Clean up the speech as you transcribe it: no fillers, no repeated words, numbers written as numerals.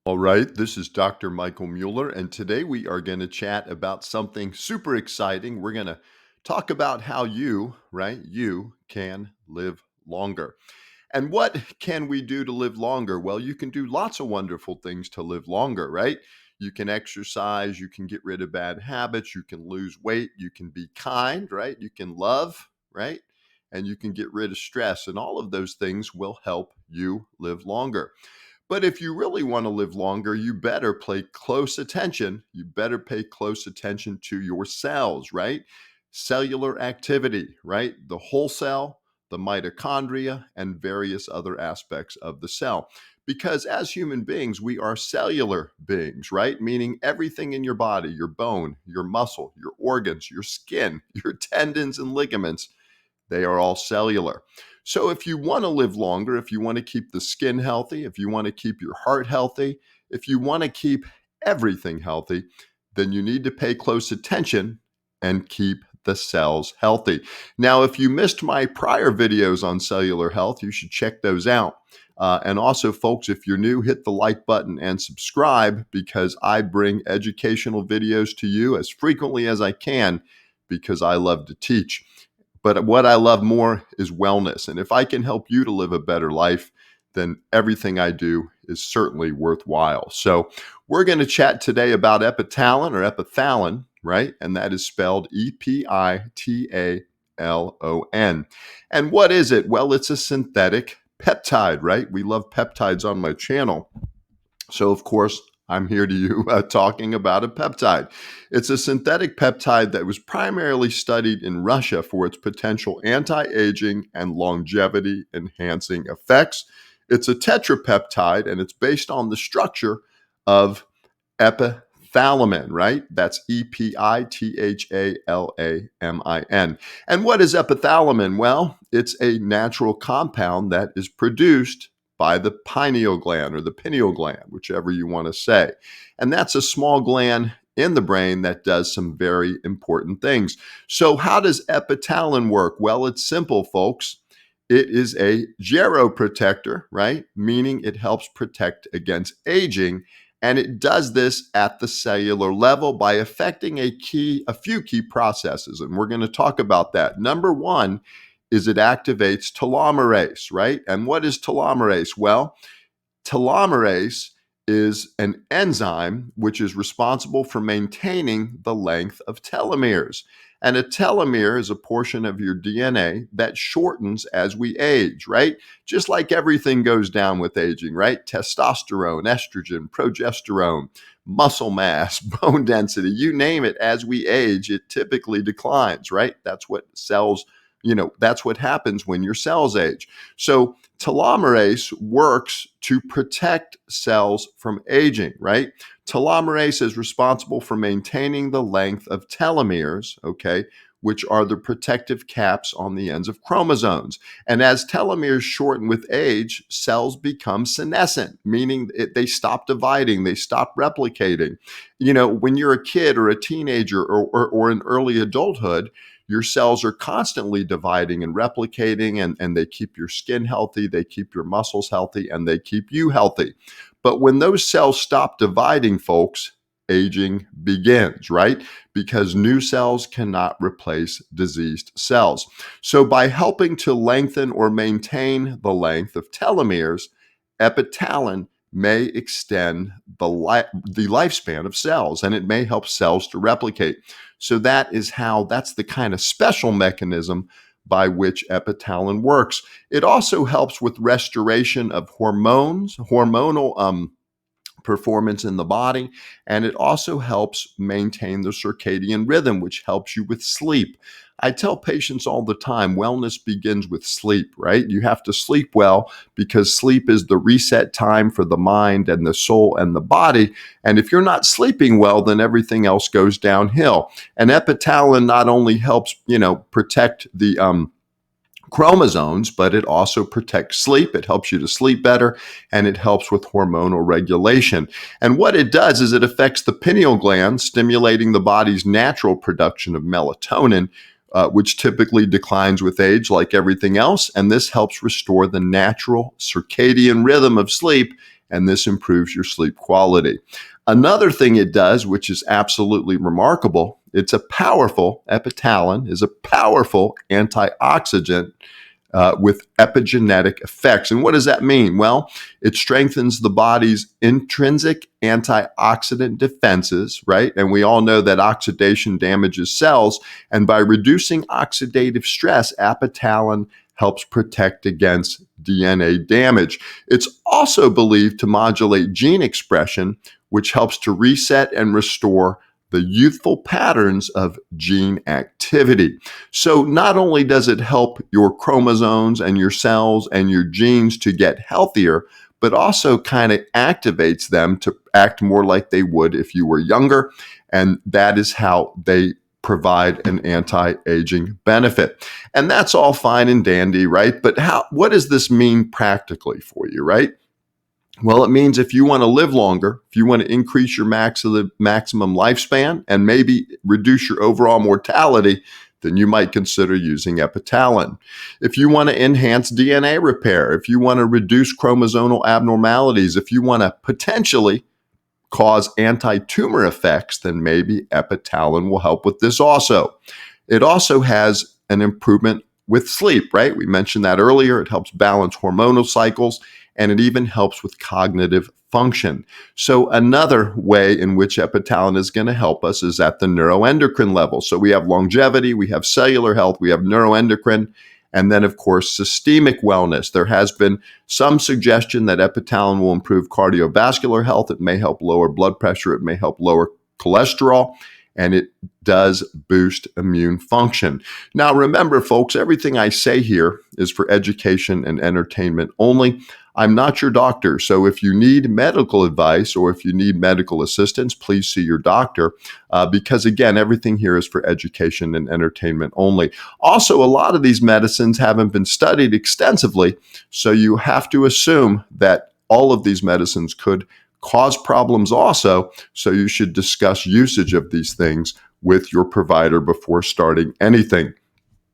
All right, this is Dr. Michael Mueller, and today we are going to chat about something super exciting. We're going to talk about how you can live longer. And what can we do to live longer? Well, you can do lots of wonderful things to live longer, right? You can exercise, you can get rid of bad habits, you can lose weight, you can be kind, right? You can love, right? And you can get rid of stress, and all of those things will help you live longer. But if you really want to live longer, you better pay close attention. You better pay close attention to your cells, right? Cellular activity, right? The whole cell, the mitochondria, and various other aspects of the cell. Because as human beings, we are cellular beings, right? Meaning everything in your body, your bone, your muscle, your organs, your skin, your tendons and ligaments, they are all cellular. So if you want to live longer, if you want to keep the skin healthy, if you want to keep your heart healthy, if you want to keep everything healthy, then you need to pay close attention and keep the cells healthy. Now, if you missed my prior videos on cellular health, you should check those out. And also, folks, if you're new, hit the like button and subscribe because I bring educational videos to you as frequently as I can because I love to teach. But what I love more is wellness. And if I can help you to live a better life, then everything I do is certainly worthwhile. So we're going to chat today about Epitalon or Epithalon, right? And that is spelled Epitalon. And what is it? Well, it's a synthetic peptide, right? We love peptides on my channel. So, of course, I'm here to you talking about a peptide. It's a synthetic peptide that was primarily studied in Russia for its potential anti-aging and longevity enhancing effects. It's a tetrapeptide and it's based on the structure of epithalamin, right? That's Epithalamin. And what is epithalamin? Well, it's a natural compound that is produced by the pineal gland or the pineal gland, whichever you want to say. And that's a small gland in the brain that does some very important things. So how does Epitalon work? Well, it's simple, folks. It is a geroprotector, right? Meaning it helps protect against aging. And it does this at the cellular level by affecting a few key processes. And we're going to talk about that. Number one is it activates telomerase, right? And what is telomerase? Well, telomerase is an enzyme which is responsible for maintaining the length of telomeres. And a telomere is a portion of your DNA that shortens as we age, right? Just like everything goes down with aging, right? Testosterone, estrogen, progesterone, muscle mass, bone density, you name it, as we age, it typically declines, right? That's what cells, that's what happens when your cells age. So telomerase works to protect cells from aging, right? Telomerase is responsible for maintaining the length of telomeres, okay, which are the protective caps on the ends of chromosomes. And as telomeres shorten with age, cells become senescent, meaning they stop dividing, they stop replicating. When you're a kid or a teenager or in early adulthood, your cells are constantly dividing and replicating, and they keep your skin healthy, they keep your muscles healthy, and they keep you healthy. But when those cells stop dividing, folks, aging begins, right? Because new cells cannot replace diseased cells. So by helping to lengthen or maintain the length of telomeres, Epitalon may extend the lifespan of cells, and it may help cells to replicate. So that's the kind of special mechanism by which Epitalon works. It also helps with restoration of hormonal performance in the body, and it also helps maintain the circadian rhythm, which helps you with sleep. I tell patients all the time, wellness begins with sleep, right? You have to sleep well because sleep is the reset time for the mind and the soul and the body. And if you're not sleeping well, then everything else goes downhill. And Epitalon not only helps, protect the chromosomes, but it also protects sleep. It helps you to sleep better, and it helps with hormonal regulation. And what it does is it affects the pineal gland, stimulating the body's natural production of melatonin, which typically declines with age like everything else. And this helps restore the natural circadian rhythm of sleep and this improves your sleep quality. Another thing it does, which is absolutely remarkable, Epitalon is a powerful antioxidant with epigenetic effects. And what does that mean? Well, it strengthens the body's intrinsic antioxidant defenses, right? And we all know that oxidation damages cells. And by reducing oxidative stress, Epitalon helps protect against DNA damage. It's also believed to modulate gene expression, which helps to reset and restore the youthful patterns of gene activity. So not only does it help your chromosomes and your cells and your genes to get healthier, but also kind of activates them to act more like they would if you were younger. And that is how they provide an anti-aging benefit. And that's all fine and dandy, right? But what does this mean practically for you, right? Well, it means if you want to live longer, if you want to increase your maximum lifespan and maybe reduce your overall mortality, then you might consider using Epitalon. If you want to enhance DNA repair, if you want to reduce chromosomal abnormalities, if you want to potentially cause anti-tumor effects, then maybe Epitalon will help with this also. It also has an improvement with sleep, right? We mentioned that earlier. It helps balance hormonal cycles, and it even helps with cognitive function. So another way in which Epitalon is going to help us is at the neuroendocrine level. So we have longevity, we have cellular health, we have neuroendocrine, and then, of course, systemic wellness. There has been some suggestion that Epitalon will improve cardiovascular health. It may help lower blood pressure. It may help lower cholesterol. And it does boost immune function. Now, remember, folks, everything I say here is for education and entertainment only. I'm not your doctor, so if you need medical advice or if you need medical assistance, please see your doctor because, again, everything here is for education and entertainment only. Also, a lot of these medicines haven't been studied extensively, so you have to assume that all of these medicines could cause problems also, so you should discuss usage of these things with your provider before starting anything.